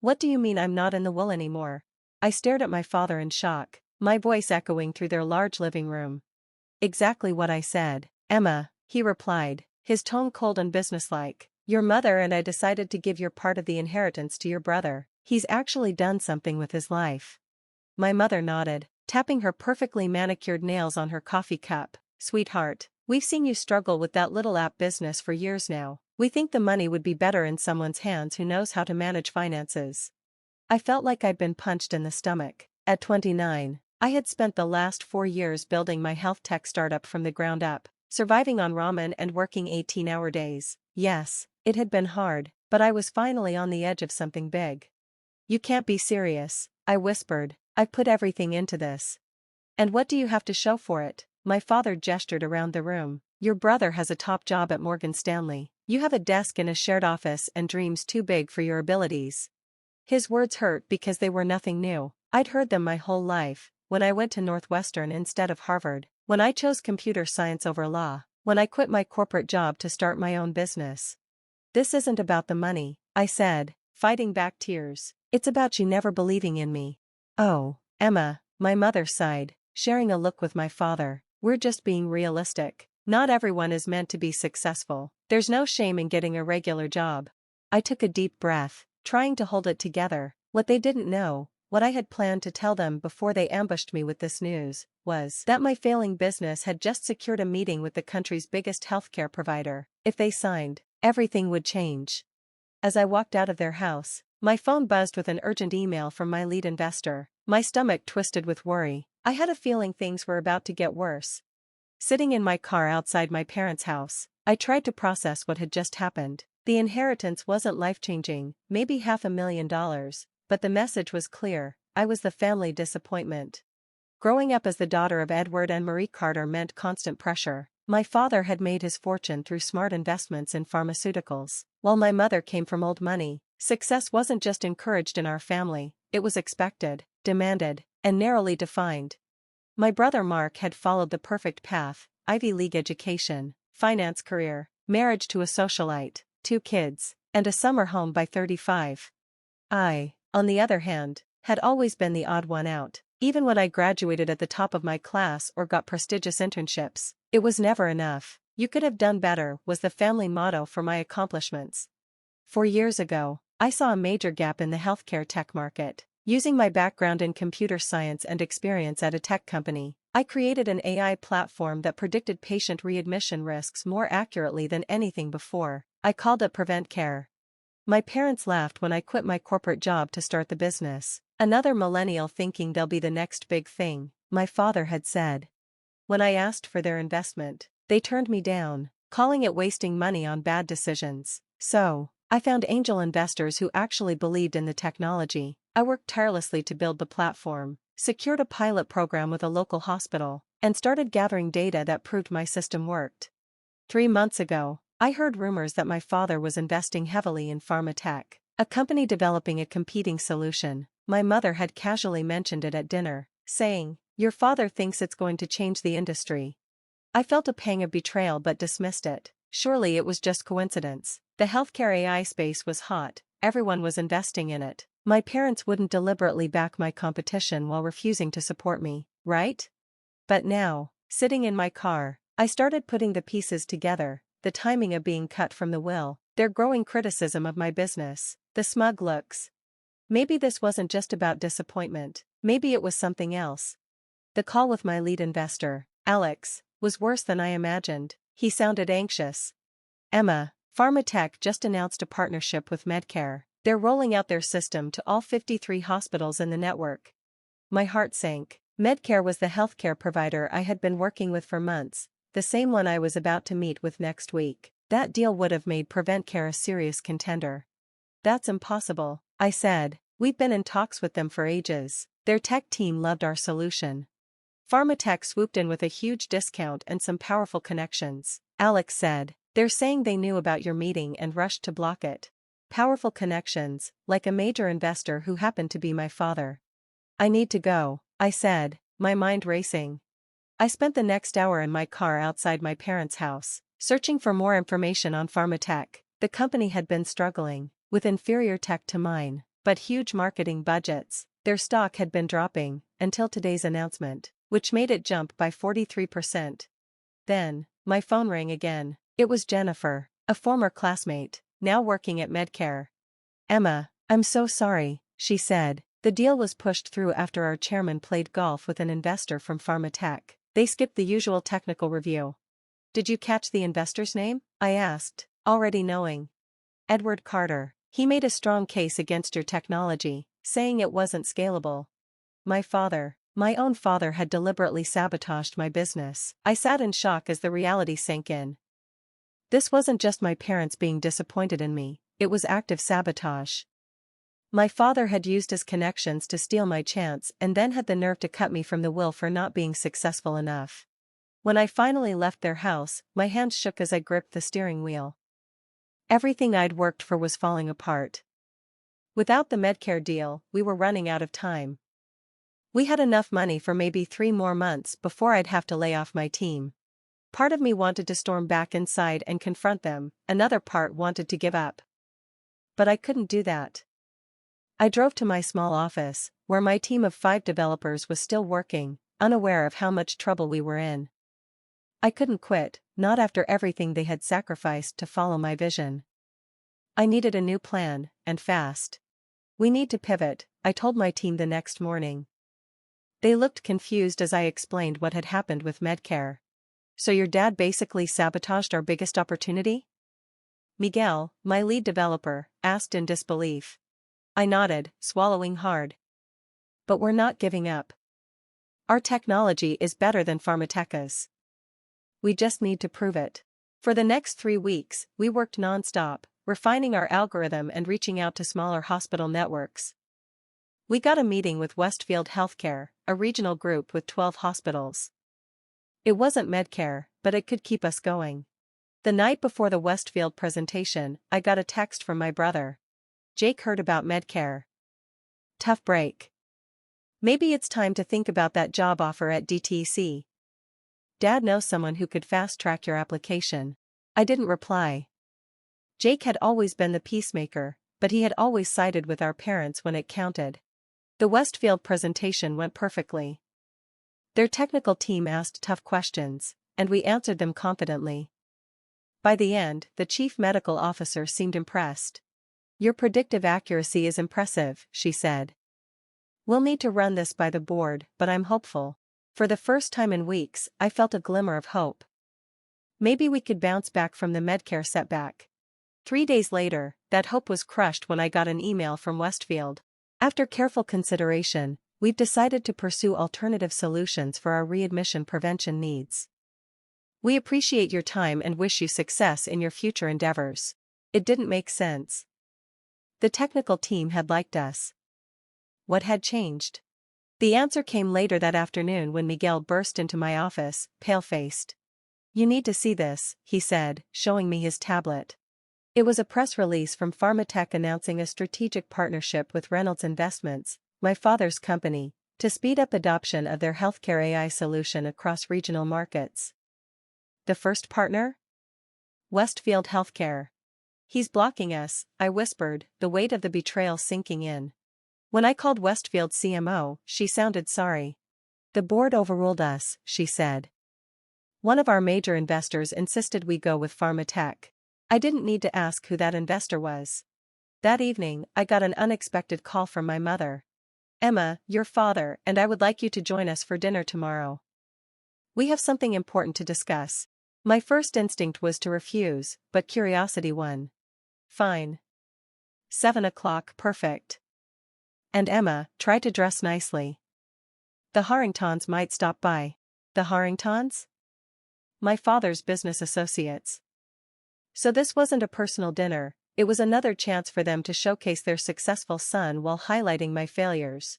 What do you mean I'm not in the will anymore? I stared at my father in shock, my voice echoing through their large living room. Exactly what I said, Emma, he replied, his tone cold and businesslike. Your mother and I decided to give your part of the inheritance to your brother. He's actually done something with his life. My mother nodded, tapping her perfectly manicured nails on her coffee cup. Sweetheart, we've seen you struggle with that little app business for years now. We think the money would be better in someone's hands who knows how to manage finances. I felt like I'd been punched in the stomach. At 29, I had spent the last 4 years building my health tech startup from the ground up, surviving on ramen and working 18-hour days. Yes, it had been hard, but I was finally on the edge of something big. You can't be serious, I whispered. I've put everything into this. And what do you have to show for it? My father gestured around the room. Your brother has a top job at Morgan Stanley. You have a desk in a shared office and dreams too big for your abilities. His words hurt because they were nothing new. I'd heard them my whole life, when I went to Northwestern instead of Harvard, when I chose computer science over law, when I quit my corporate job to start my own business. This isn't about the money, I said, fighting back tears. It's about you never believing in me. Oh, Emma, my mother sighed, sharing a look with my father. We're just being realistic. Not everyone is meant to be successful. There's no shame in getting a regular job. I took a deep breath, trying to hold it together. What they didn't know, what I had planned to tell them before they ambushed me with this news, was that my failing business had just secured a meeting with the country's biggest healthcare provider. If they signed, everything would change. As I walked out of their house, my phone buzzed with an urgent email from my lead investor. My stomach twisted with worry. I had a feeling things were about to get worse. Sitting in my car outside my parents' house, I tried to process what had just happened. The inheritance wasn't life-changing, maybe $500,000, but the message was clear. I was the family disappointment. Growing up as the daughter of Edward and Marie Carter meant constant pressure. My father had made his fortune through smart investments in pharmaceuticals, while my mother came from old money. Success wasn't just encouraged in our family, it was expected, demanded, and narrowly defined. My brother Mark had followed the perfect path: Ivy League education, finance career, marriage to a socialite, 2 kids, and a summer home by 35. I, on the other hand, had always been the odd one out. Even when I graduated at the top of my class or got prestigious internships, it was never enough. You could have done better was the family motto for my accomplishments. 4 years ago, I saw a major gap in the healthcare tech market. Using my background in computer science and experience at a tech company, I created an AI platform that predicted patient readmission risks more accurately than anything before. I called it Prevent Care. My parents laughed when I quit my corporate job to start the business. Another millennial thinking they'll be the next big thing, my father had said. When I asked for their investment, they turned me down, calling it wasting money on bad decisions. So, I found angel investors who actually believed in the technology. I worked tirelessly to build the platform, secured a pilot program with a local hospital, and started gathering data that proved my system worked. 3 months ago, I heard rumors that my father was investing heavily in pharma tech, a company developing a competing solution. My mother had casually mentioned it at dinner, saying, "Your father thinks it's going to change the industry." I felt a pang of betrayal but dismissed it. Surely it was just coincidence. The healthcare AI space was hot, everyone was investing in it. My parents wouldn't deliberately back my competition while refusing to support me, right? But now, sitting in my car, I started putting the pieces together: the timing of being cut from the will, their growing criticism of my business, the smug looks. Maybe this wasn't just about disappointment, maybe it was something else. The call with my lead investor, Alex, was worse than I imagined. He sounded anxious. "Emma, Pharmatech just announced a partnership with Medcare. They're rolling out their system to all 53 hospitals in the network." My heart sank. Medcare was the healthcare provider I had been working with for months, the same one I was about to meet with next week. That deal would have made Prevent Care a serious contender. "That's impossible," I said. "We've been in talks with them for ages. Their tech team loved our solution." Pharmatech swooped in with a huge discount and some powerful connections, Alex said. "They're saying they knew about your meeting and rushed to block it." Powerful connections, like a major investor who happened to be my father. "I need to go," I said, my mind racing. I spent the next hour in my car outside my parents' house, searching for more information on Pharmatech. The company had been struggling, with inferior tech to mine. but huge marketing budgets. Their stock had been dropping until today's announcement, which made it jump by 43%. Then, my phone rang again. It was Jennifer, a former classmate, now working at Medcare. "Emma, I'm so sorry," she said. "The deal was pushed through after our chairman played golf with an investor from Pharmatech. They skipped the usual technical review." "Did you catch the investor's name?" I asked, already knowing. "Edward Carter. He made a strong case against your technology, saying it wasn't scalable." My own father had deliberately sabotaged my business. I sat in shock as the reality sank in. This wasn't just my parents being disappointed in me, it was active sabotage. My father had used his connections to steal my chance and then had the nerve to cut me from the will for not being successful enough. When I finally left their house, my hands shook as I gripped the steering wheel. Everything I'd worked for was falling apart. Without the Medcare deal, we were running out of time. We had enough money for maybe 3 more months before I'd have to lay off my team. Part of me wanted to storm back inside and confront them, another part wanted to give up. But I couldn't do that. I drove to my small office, where my team of 5 developers was still working, unaware of how much trouble we were in. I couldn't quit, not after everything they had sacrificed to follow my vision. I needed a new plan, and fast. "We need to pivot," I told my team the next morning. They looked confused as I explained what had happened with Medcare. "So your dad basically sabotaged our biggest opportunity?" Miguel, my lead developer, asked in disbelief. I nodded, swallowing hard. "But we're not giving up. Our technology is better than Pharmatech's. We just need to prove it." For the next 3 weeks, we worked non-stop, refining our algorithm and reaching out to smaller hospital networks. We got a meeting with Westfield Healthcare, a regional group with 12 hospitals. It wasn't Medcare, but it could keep us going. The night before the Westfield presentation, I got a text from my brother. "Jake heard about Medcare. Tough break. Maybe it's time to think about that job offer at DTC. Dad knows someone who could fast-track your application." I didn't reply. Jake had always been the peacemaker, but he had always sided with our parents when it counted. The Westfield presentation went perfectly. Their technical team asked tough questions, and we answered them confidently. By the end, the chief medical officer seemed impressed. "Your predictive accuracy is impressive," she said. "We'll need to run this by the board, but I'm hopeful." For the first time in weeks, I felt a glimmer of hope. Maybe we could bounce back from the Medcare setback. 3 days later, that hope was crushed when I got an email from Westfield. "After careful consideration, we've decided to pursue alternative solutions for our readmission prevention needs. We appreciate your time and wish you success in your future endeavors." It didn't make sense. The technical team had liked us. What had changed? The answer came later that afternoon when Miguel burst into my office, pale-faced. "You need to see this," he said, showing me his tablet. It was a press release from Pharmatech announcing a strategic partnership with Reynolds Investments, my father's company, to speed up adoption of their healthcare AI solution across regional markets. The first partner? Westfield Healthcare. "He's blocking us," I whispered, the weight of the betrayal sinking in. When I called Westfield's CMO, she sounded sorry. "The board overruled us," she said. "One of our major investors insisted we go with Pharmatech." I didn't need to ask who that investor was. That evening, I got an unexpected call from my mother. "Emma, your father and I would like you to join us for dinner tomorrow. We have something important to discuss." My first instinct was to refuse, but curiosity won. "Fine. 7 o'clock, perfect. And Emma, try to dress nicely. The Harringtons might stop by." The Harringtons? My father's business associates. So this wasn't a personal dinner, it was another chance for them to showcase their successful son while highlighting my failures.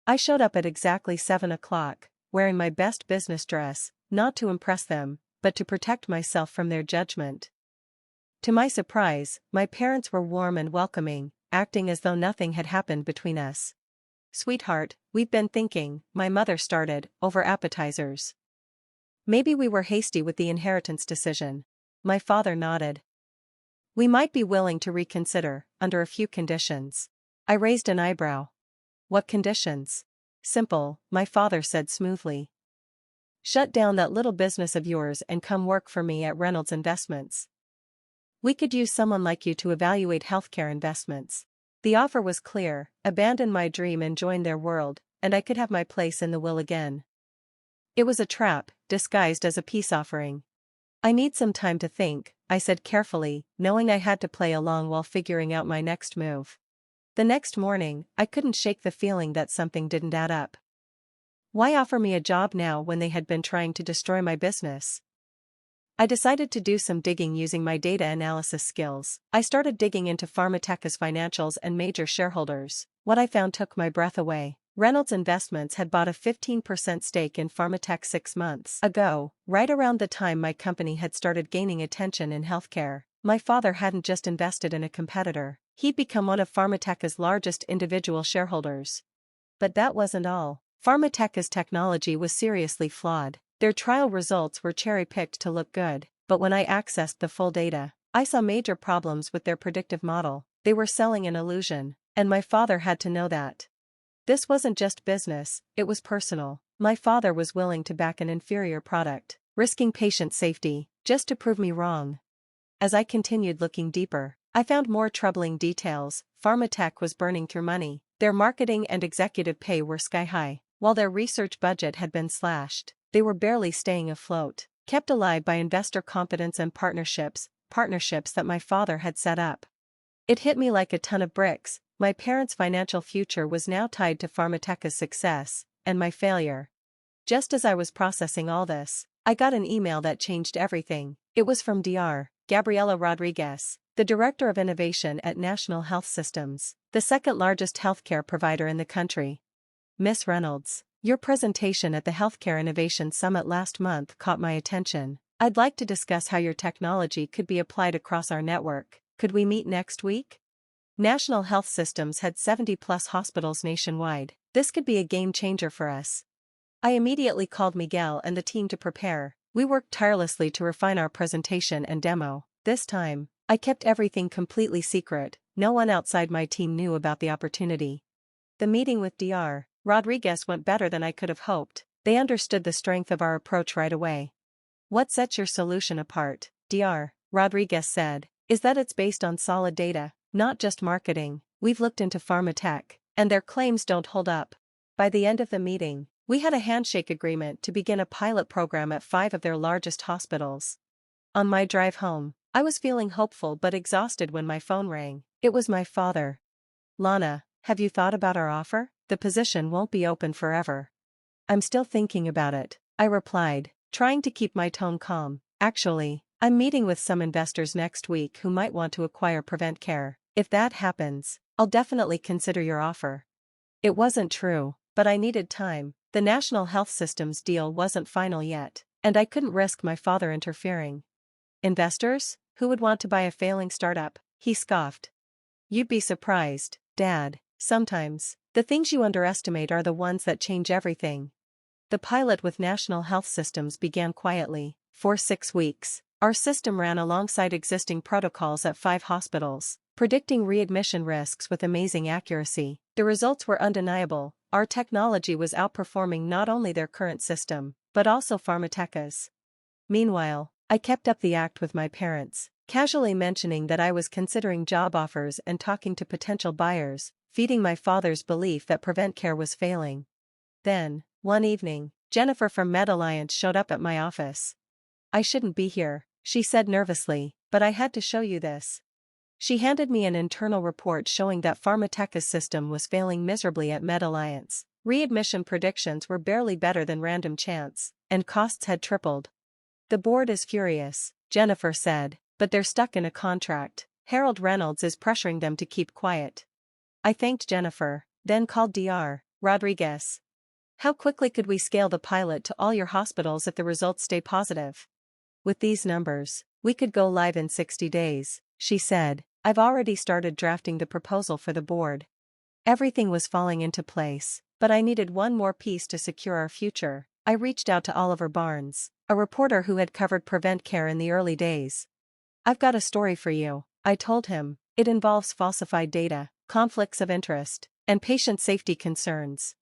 I showed up at exactly 7 o'clock, wearing my best business dress, not to impress them, but to protect myself from their judgment. To my surprise, my parents were warm and welcoming, acting as though nothing had happened between us. "Sweetheart, we've been thinking," my mother started, "over appetizers. Maybe we were hasty with the inheritance decision." My father nodded. "We might be willing to reconsider, under a few conditions." I raised an eyebrow. What conditions? Simple, my father said smoothly. Shut down that little business of yours and come work for me at Reynolds Investments. We could use someone like you to evaluate healthcare investments. The offer was clear: abandon my dream and join their world, and I could have my place in the will again. It was a trap, disguised as a peace offering. I need some time to think, I said carefully, knowing I had to play along while figuring out my next move. The next morning, I couldn't shake the feeling that something didn't add up. Why offer me a job now when they had been trying to destroy my business? I decided to do some digging using my data analysis skills. I started digging into Pharmateca's financials and major shareholders. What I found took my breath away. Reynolds Investments had bought a 15% stake in Pharmatech 6 months ago, right around the time my company had started gaining attention in healthcare. My father hadn't just invested in a competitor, he'd become one of Pharmateca's largest individual shareholders. But that wasn't all. Pharmateca's technology was seriously flawed. Their trial results were cherry-picked to look good, but when I accessed the full data, I saw major problems with their predictive model. They were selling an illusion, and my father had to know that. This wasn't just business, it was personal. My father was willing to back an inferior product, risking patient safety, just to prove me wrong. As I continued looking deeper, I found more troubling details. Pharmatech was burning through money. Their marketing and executive pay were sky-high, while their research budget had been slashed. They were barely staying afloat, kept alive by investor confidence and partnerships that my father had set up. It hit me like a ton of bricks. My parents' financial future was now tied to Pharmateca's success, and my failure. Just as I was processing all this, I got an email that changed everything. It was from Dr. Gabriela Rodriguez, the Director of Innovation at National Health Systems, the second largest healthcare provider in the country. Miss Reynolds, your presentation at the Healthcare Innovation Summit last month caught my attention. I'd like to discuss how your technology could be applied across our network. Could we meet next week? National Health Systems had 70+ hospitals nationwide. This could be a game changer for us. I immediately called Miguel and the team to prepare. We worked tirelessly to refine our presentation and demo. This time, I kept everything completely secret. No one outside my team knew about the opportunity. The meeting with Dr. Rodriguez went better than I could have hoped. They understood the strength of our approach right away. What sets your solution apart, Dr. Rodriguez said, is that it's based on solid data, not just marketing. We've looked into Pharmatech, and their claims don't hold up. By the end of the meeting, we had a handshake agreement to begin a pilot program at 5 of their largest hospitals. On my drive home, I was feeling hopeful but exhausted when my phone rang. It was my father. Lana, have you thought about our offer? The position won't be open forever. I'm still thinking about it, I replied, trying to keep my tone calm. Actually, I'm meeting with some investors next week who might want to acquire Prevent Care. If that happens, I'll definitely consider your offer. It wasn't true, but I needed time. The National Health Systems deal wasn't final yet, and I couldn't risk my father interfering. Investors? Who would want to buy a failing startup? He scoffed. You'd be surprised, Dad. Sometimes, the things you underestimate are the ones that change everything. The pilot with National Health Systems began quietly. For 6 weeks, our system ran alongside existing protocols at 5 hospitals, predicting readmission risks with amazing accuracy. The results were undeniable. Our technology was outperforming not only their current system, but also Pharmateca's. Meanwhile, I kept up the act with my parents, casually mentioning that I was considering job offers and talking to potential buyers, feeding my father's belief that Prevent Care was failing. Then, one evening, Jennifer from MedAlliance showed up at my office. I shouldn't be here, she said nervously, but I had to show you this. She handed me an internal report showing that Pharmateca's system was failing miserably at MedAlliance. Readmission predictions were barely better than random chance, and costs had tripled. The board is furious, Jennifer said, but they're stuck in a contract. Harold Reynolds is pressuring them to keep quiet. I thanked Jennifer, then called Dr. Rodriguez. How quickly could we scale the pilot to all your hospitals if the results stay positive? With these numbers, we could go live in 60 days, she said. I've already started drafting the proposal for the board. Everything was falling into place, but I needed one more piece to secure our future. I reached out to Oliver Barnes, a reporter who had covered Prevent Care in the early days. I've got a story for you, I told him. It involves falsified data. conflicts of interest, and patient safety concerns.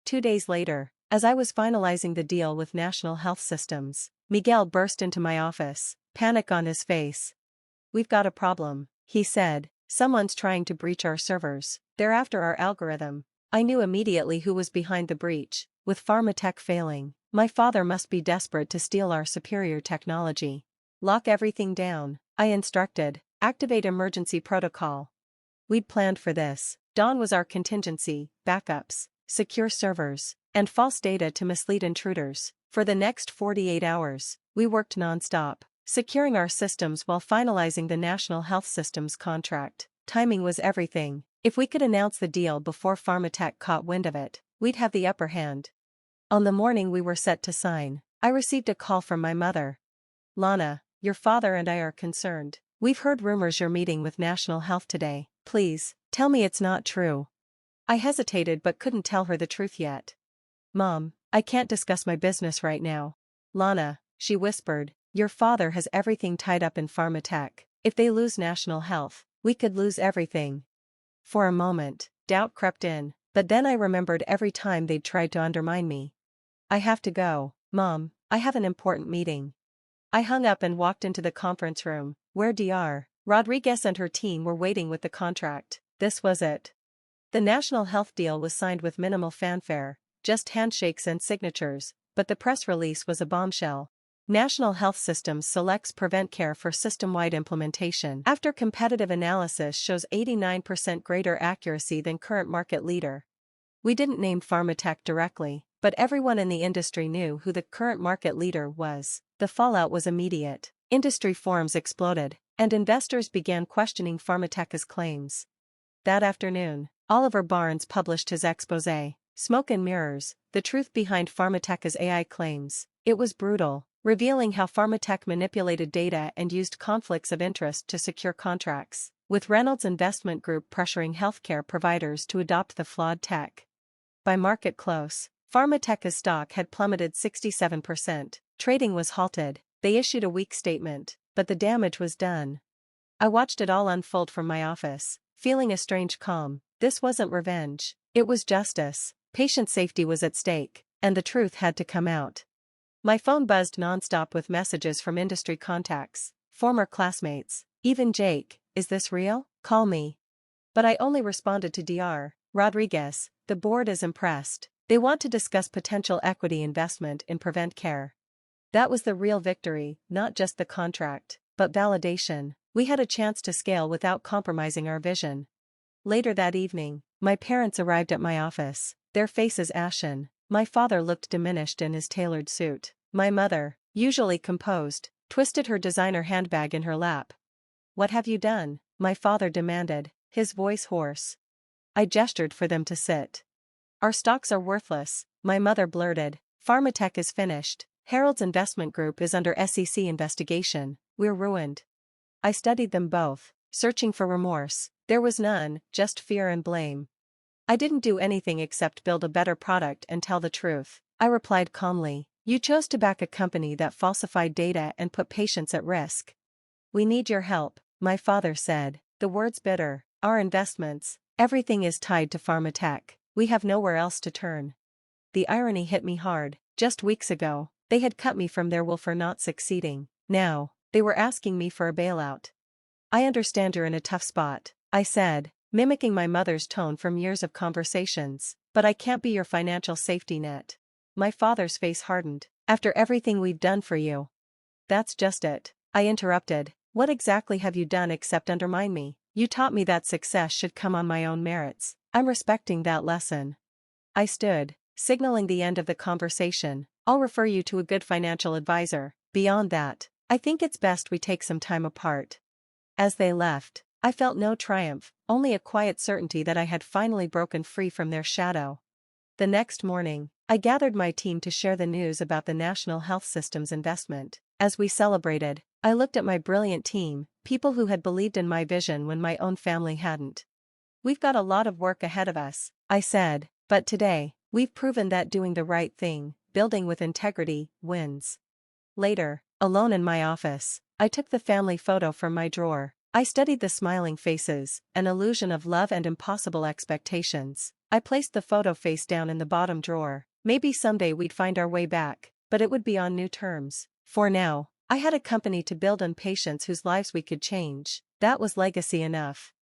2 days later, as I was finalizing the deal with National Health Systems, Miguel burst into my office, panic on his face. "We've got a problem," he said. "Someone's trying to breach our servers. They're after our algorithm." I knew immediately who was behind the breach. With pharmatech failing, my father must be desperate to steal our superior technology. "Lock everything down," I instructed. "Activate emergency protocol." We'd planned for this. Dawn was our contingency, backups, secure servers, and false data to mislead intruders. For the next 48 hours, we worked non-stop, securing our systems while finalizing the National Health Systems contract. Timing was everything. If we could announce the deal before Pharmatech caught wind of it, we'd have the upper hand. On the morning we were set to sign, I received a call from my mother. "Lana, your father and I are concerned. We've heard rumors you're meeting with National Health today. Please, tell me it's not true." I hesitated but couldn't tell her the truth yet. "Mom, I can't discuss my business right now." "Lana," she whispered, "your father has everything tied up in Pharmatech. If they lose National Health, we could lose everything." For a moment, doubt crept in, but then I remembered every time they'd tried to undermine me. "I have to go, Mom, I have an important meeting." I hung up and walked into the conference room, where Dr. Rodriguez and her team were waiting with the contract. This was it. The National Health deal was signed with minimal fanfare, just handshakes and signatures, but the press release was a bombshell. National Health Systems selects PreventCare for system-wide implementation after competitive analysis shows 89% greater accuracy than current market leader. We didn't name Pharmatech directly, but everyone in the industry knew who the current market leader was. The fallout was immediate. Industry forums exploded, and investors began questioning Pharmatech's claims. That afternoon, Oliver Barnes published his exposé, "Smoke and Mirrors: The Truth Behind Pharmatech's AI Claims." It was brutal, revealing how Pharmatech manipulated data and used conflicts of interest to secure contracts, with Reynolds Investment Group pressuring healthcare providers to adopt the flawed tech. By market close, Pharmatech's stock had plummeted 67%. Trading was halted. They issued a weak statement, but the damage was done. I watched it all unfold from my office, feeling a strange calm. This wasn't revenge. It was justice. Patient safety was at stake, and the truth had to come out. My phone buzzed nonstop with messages from industry contacts, former classmates, even Jake. "Is this real? Call me." But I only responded to Dr. Rodriguez, "The board is impressed. They want to discuss potential equity investment in PreventCare." That was the real victory, not just the contract, but validation. We had a chance to scale without compromising our vision. Later that evening, my parents arrived at my office, their faces ashen. My father looked diminished in his tailored suit. My mother, usually composed, twisted her designer handbag in her lap. "What have you done?" my father demanded, his voice hoarse. I gestured for them to sit. "Our stocks are worthless," my mother blurted. "Pharmatech is finished. Harold's Investment Group is under SEC investigation. We're ruined." I studied them both, searching for remorse. There was none, just fear and blame. "I didn't do anything except build a better product and tell the truth," I replied calmly. "You chose to back a company that falsified data and put patients at risk." "We need your help," my father said, the words bitter. "Our investments, everything is tied to Pharmatech. We have nowhere else to turn." The irony hit me hard. Just weeks ago, they had cut me from their will for not succeeding. Now, they were asking me for a bailout. "I understand you're in a tough spot," I said, mimicking my mother's tone from years of conversations, "but I can't be your financial safety net." My father's face hardened. "After everything we've done for you." "That's just it," I interrupted. "What exactly have you done except undermine me? You taught me that success should come on my own merits. I'm respecting that lesson." I stood, signaling the end of the conversation. "I'll refer you to a good financial advisor. Beyond that, I think it's best we take some time apart." As they left, I felt no triumph, only a quiet certainty that I had finally broken free from their shadow. The next morning, I gathered my team to share the news about the National Health Systems investment. As we celebrated, I looked at my brilliant team, people who had believed in my vision when my own family hadn't. "We've got a lot of work ahead of us," I said, "but today, we've proven that doing the right thing, building with integrity, wins." Later, alone in my office, I took the family photo from my drawer. I studied the smiling faces, an illusion of love and impossible expectations. I placed the photo face down in the bottom drawer. Maybe someday we'd find our way back, but it would be on new terms. For now, I had a company to build and patients whose lives we could change. That was legacy enough.